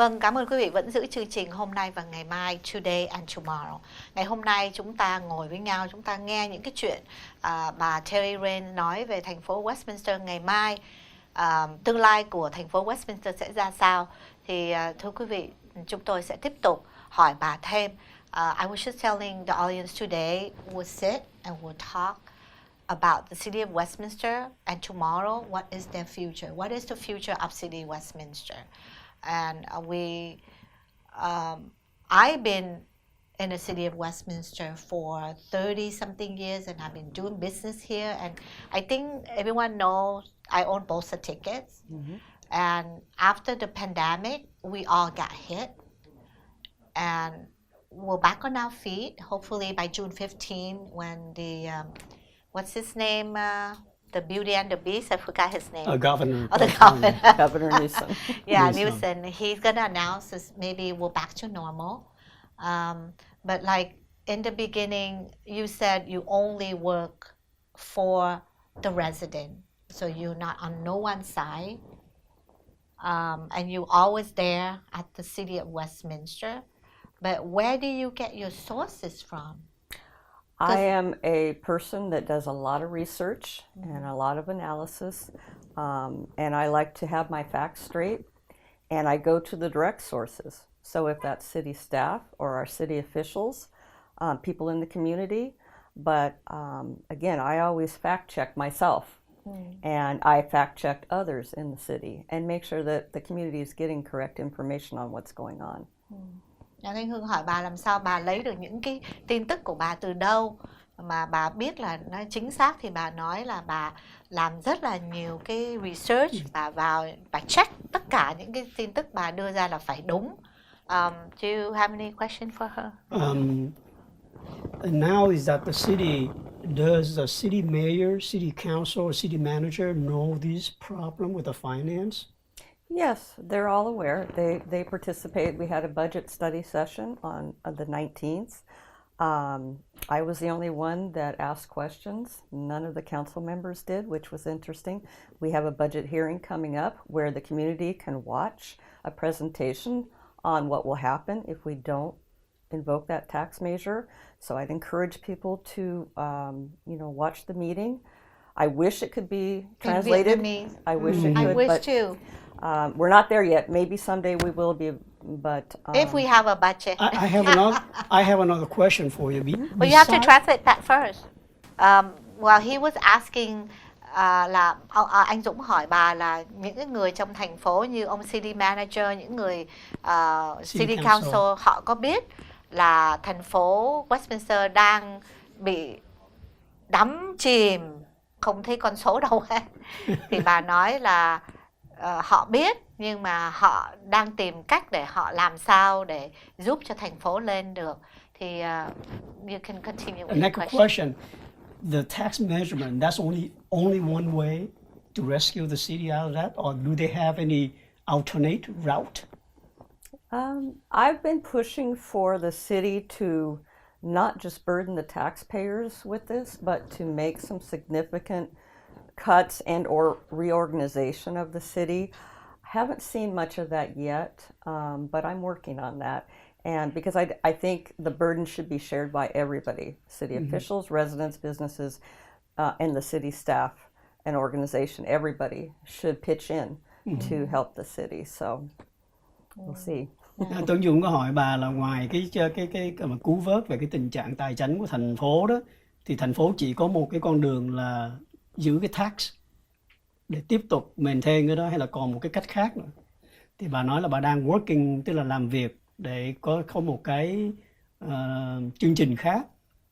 Vâng, cảm ơn quý vị vẫn giữ chương trình hôm nay và ngày mai, today and tomorrow. Ngày hôm nay chúng ta ngồi với nhau, chúng ta nghe những cái chuyện bà Terry Rain nói về thành phố Westminster. Ngày mai tương lai của thành phố Westminster sẽ ra sao? Thì thưa quý vị, chúng tôi sẽ tiếp tục hỏi bà thêm. I was just telling the audience today we'll sit and we'll talk about the city of Westminster, and tomorrow what is their future? What is the future of city Westminster? And I've been in the city of Westminster for 30 something years, and I've been doing business here, and I think everyone knows I own both the tickets. Mm-hmm. And after the pandemic, we all got hit, and we're back on our feet, hopefully by June 15, when the what's his name, the Beauty and the Beast, I forgot his name. Governor. Oh, the governor. Governor Newsom. Yeah, Newsom. He's going to announce this, maybe we're back to normal. But like in the beginning, you said you only work for the resident. So you're not on no one's side. And you're always there at the city of Westminster. But where do you get your sources from? I am a person that does a lot of research and a lot of analysis, and I like to have my facts straight, and I go to the direct sources. So if that's city staff or our city officials, people in the community, but again, I always fact check myself, and I fact check others in the city and make sure that the community is getting correct information on what's going on. Anh Hương hỏi bà làm sao bà lấy được những cái tin tức của bà từ đâu mà bà biết là nó chính xác, thì bà nói là bà làm rất là nhiều cái research, bà vào, bà check tất cả những cái tin tức bà đưa ra là phải đúng. Do you have any question for her? Now is that the city, does the city mayor, city council, or city manager know this problem with the finance? Yes, they're all aware. They participate. We had a budget study session on the 19th. I was the only one that asked questions. None of the council members did, which was interesting. We have a budget hearing coming up where the community can watch a presentation on what will happen if we don't invoke that tax measure. So I'd encourage people to, watch the meeting. I wish it could be translated. I wish it could. I wish too. We're not there yet. Maybe someday we will be, but if we have a budget. I have another question for you. But you have to translate that first. Well, he was asking là anh Dũng hỏi bà là những cái người trong thành phố như ông city manager, những người city council, họ có biết là thành phố Westminster đang bị đắm chìm, không thấy con số đâu hết. Thì bà nói là họ biết, nhưng mà họ đang tìm cách để họ làm sao để giúp cho thành phố lên được. Thì you can continue with the question. The tax measurement, that's only one way to rescue the city out of that, or do they have any alternate route? I've been pushing for the city to not just burden the taxpayers with this, but to make some significant cuts and or reorganization of the city. I haven't seen much of that yet, but I'm working on that. And because I think the burden should be shared by everybody, city officials, residents, businesses, and the city staff and organization. Everybody should pitch in to help the city. So we'll see. Tôi Dung có hỏi bà là ngoài cái mà cứu vớt về cái tình trạng tài chính của thành phố đó, thì thành phố chỉ có một cái con đường là giữ cái tax để tiếp tục maintain cái đó, hay là còn một cái cách khác nữa? Thì bà nói là bà đang working, tức là làm việc để có một cái chương trình khác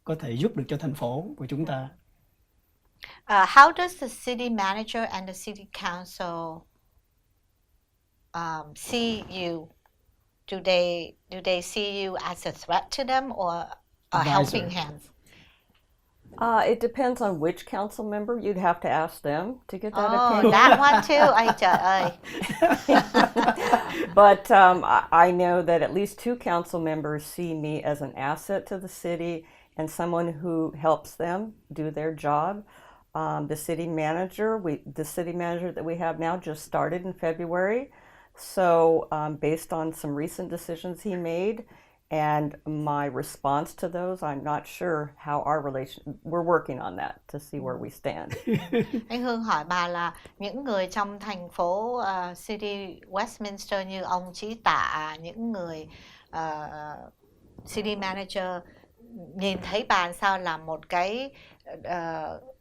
có thể giúp được cho thành phố của chúng ta. How does the city manager and the city council see you? Do they see you as a threat to them or a helping hand? It depends on which council member. You'd have to ask them to get that opinion. Oh, that one too. Ay, trời ơi. But I know that at least 2 council members see me as an asset to the city and someone who helps them do their job. The city manager that we have now just started in February. So, based on some recent decisions he made and my response to those, I'm not sure how we're working on that to see where we stand. Anh Hương hỏi bà là những người trong thành phố City Westminster như ông Chí Tạ, những người City Manager nhìn thấy bà sao là một cái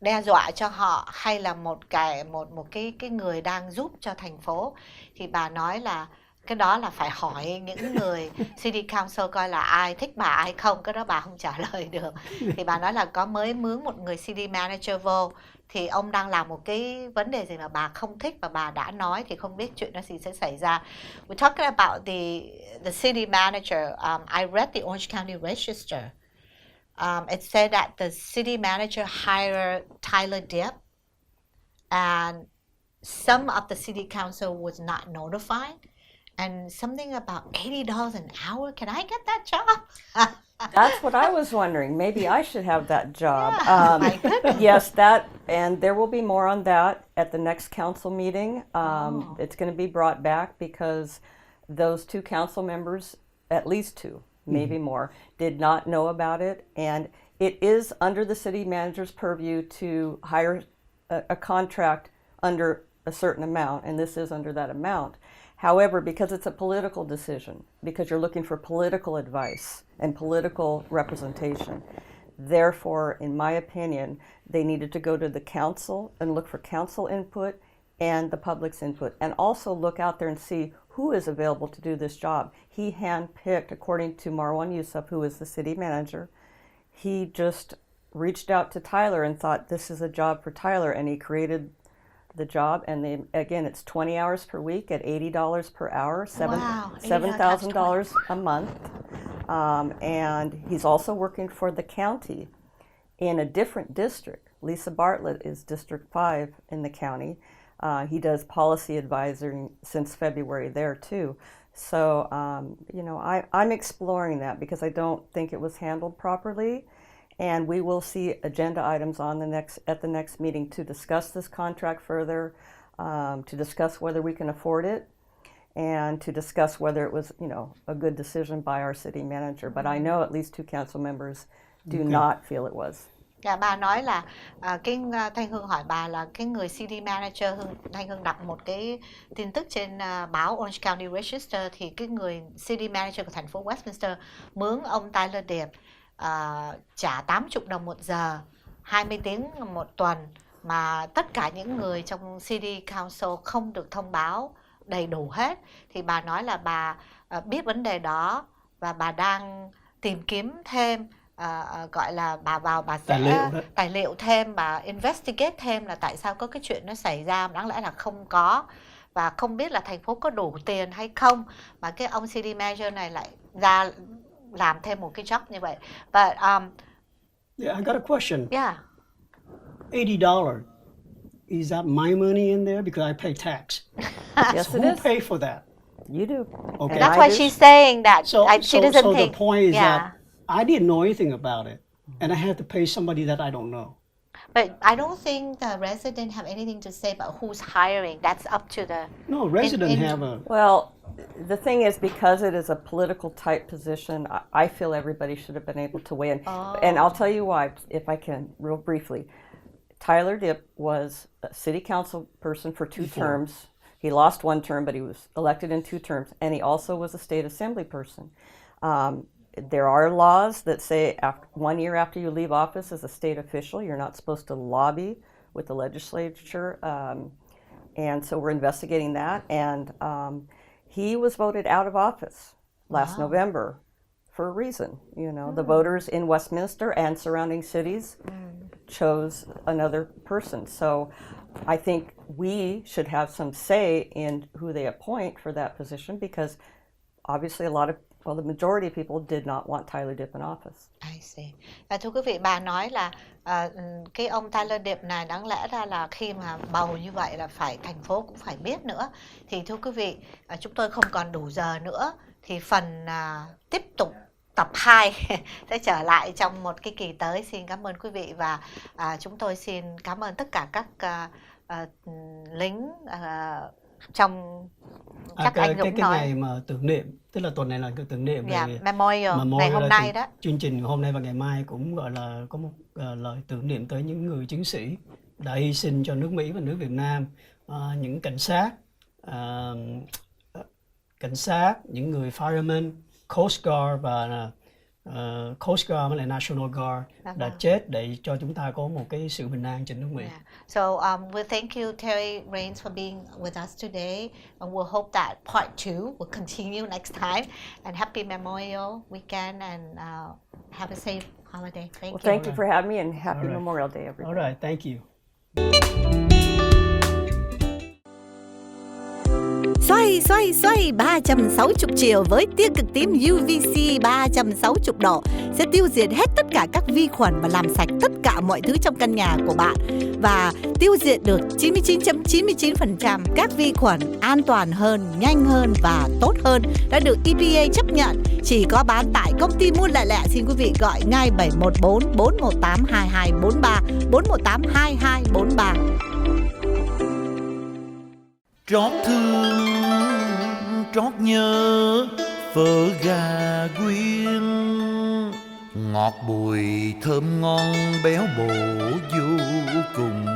đe dọa cho họ hay là một cái người đang giúp cho thành phố, thì bà nói là cái đó là phải hỏi những người City Council coi là ai thích bà ai không, cái đó bà không trả lời được. Thì bà nói là có mới mướn một người City Manager vô, thì ông đang làm một cái vấn đề gì mà bà không thích và bà đã nói, thì không biết chuyện đó gì sẽ xảy ra. We're talking about the city manager. I read the Orange County Register. It said that the city manager hired Tyler Dipp, and some of the city council was not notified, and something about $80 an hour. Can I get that job? That's what I was wondering. Maybe I should have that job. Yeah, my goodness. Yes, and there will be more on that at the next council meeting. It's going to be brought back because those two council members, at least two, maybe more, did not know about it. And it is under the city manager's purview to hire a contract under a certain amount, and this is under that amount. However, because it's a political decision, because you're looking for political advice and political representation, therefore, in my opinion, they needed to go to the council and look for council input and the public's input, and also look out there and see who is available to do this job. He handpicked, according to Marwan Yusuf, who is the city manager, he just reached out to Tyler and thought this is a job for Tyler, and he created the job. And again, it's 20 hours per week at $80 per hour, $7,000 a month. And he's also working for the county in a different district. Lisa Bartlett is District 5 in the county. He does policy advisory since February there too. So, I'm exploring that because I don't think it was handled properly. And we will see agenda items at the next meeting to discuss this contract further, to discuss whether we can afford it, and to discuss whether it was, a good decision by our city manager. But I know at least two council members do not feel it was. Dạ, bà nói là Thanh Hương hỏi bà là cái người city manager, Thanh Hương đọc một cái tin tức trên báo Orange County Register, thì cái người city manager của thành phố Westminster mướn ông Tyler Dipp trả 80 đồng một giờ, 20 tiếng một tuần, mà tất cả những người trong city council không được thông báo đầy đủ hết. Thì bà nói là bà biết vấn đề đó và bà đang tìm kiếm thêm, gọi là bà sẽ tài liệu thêm, bà investigate thêm là tại sao có cái chuyện nó xảy ra, đáng lẽ là không có, và không biết là thành phố có đủ tiền hay không mà cái ông city manager này lại ra làm thêm một cái job như vậy. But yeah, I got a question. Yeah. $80. Is that my money in there because I pay tax? Yes, So it who is. pay for that? You do. Okay. That's why she's saying that So she doesn't the think. point is Yeah. that I didn't know anything about it, and I had to pay somebody that I don't know. But I don't think the resident have anything to say about who's hiring. That's up to the. No, resident have a. Well, the thing is, because it is a political type position, I feel everybody should have been able to weigh in. And I'll tell you why, if I can, real briefly. Tyler Dipp was a city council person for two terms. He lost one term, but he was elected in 2 terms. And he also was a state assembly person. There are laws that say 1 year after you leave office as a state official, you're not supposed to lobby with the legislature. And so we're investigating that. And he was voted out of office last November for a reason. The voters in Westminster and surrounding cities chose another person. So I think we should have some say in who they appoint for that position, because obviously the majority of people did not want Tyler Dipp in office. I see. Thưa quý vị, bà nói là cái ông Tyler Dipp này đáng lẽ ra là khi mà bầu như vậy là phải thành phố cũng phải biết nữa. Thì thưa quý vị, chúng tôi không còn đủ giờ nữa, thì phần tiếp tục tập 2 sẽ trở lại trong một cái kỳ tới. Xin cảm ơn quý vị, và chúng tôi xin cảm ơn tất cả các lính trong chắc cái anh Dũng cái nói. ngày mà tưởng niệm, tức là tuần này là cái tưởng niệm Dạ, về Memorial, ngày hôm nay đó. Chương trình hôm nay và ngày mai cũng gọi là có một lời tưởng niệm tới những người chiến sĩ đã hy sinh cho nước Mỹ và nước Việt Nam, những cảnh sát, những người firemen, Coast Guard và Coast Guard với lại National Guard đã chết để cho chúng ta có một cái sự bình an trên nước Mỹ. Yeah. So we thank you, Terry Rains, for being with us today, and we'll hope that part 2 will continue next time. And happy Memorial Weekend, and have a safe holiday. Thank you. Thank you for having me, and happy All right. Memorial Day, everybody. All right, thank you. Xoay 360 chiều với tia cực tím UVC 360 độ sẽ tiêu diệt hết tất cả các vi khuẩn và làm sạch tất cả mọi thứ trong căn nhà của bạn, và tiêu diệt được 99.99% các vi khuẩn an toàn hơn, nhanh hơn và tốt hơn, đã được EPA chấp nhận. Chỉ có bán tại công ty Muôn Lẹ Lẹ. Xin quý vị gọi ngay 714 418 2243 418 2243. Trót thương, trót nhớ, phở gà quyên, ngọt bùi thơm ngon béo bổ vô cùng.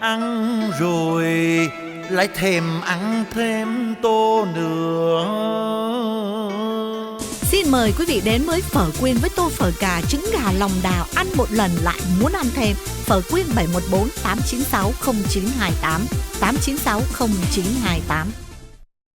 Ăn rồi lại thèm ăn thêm tô nữa. Xin mời quý vị đến với phở quyên với tô phở cà, trứng gà, lòng đào, ăn một lần lại muốn ăn thêm. Phở quyên 714 896 0928 896 0928.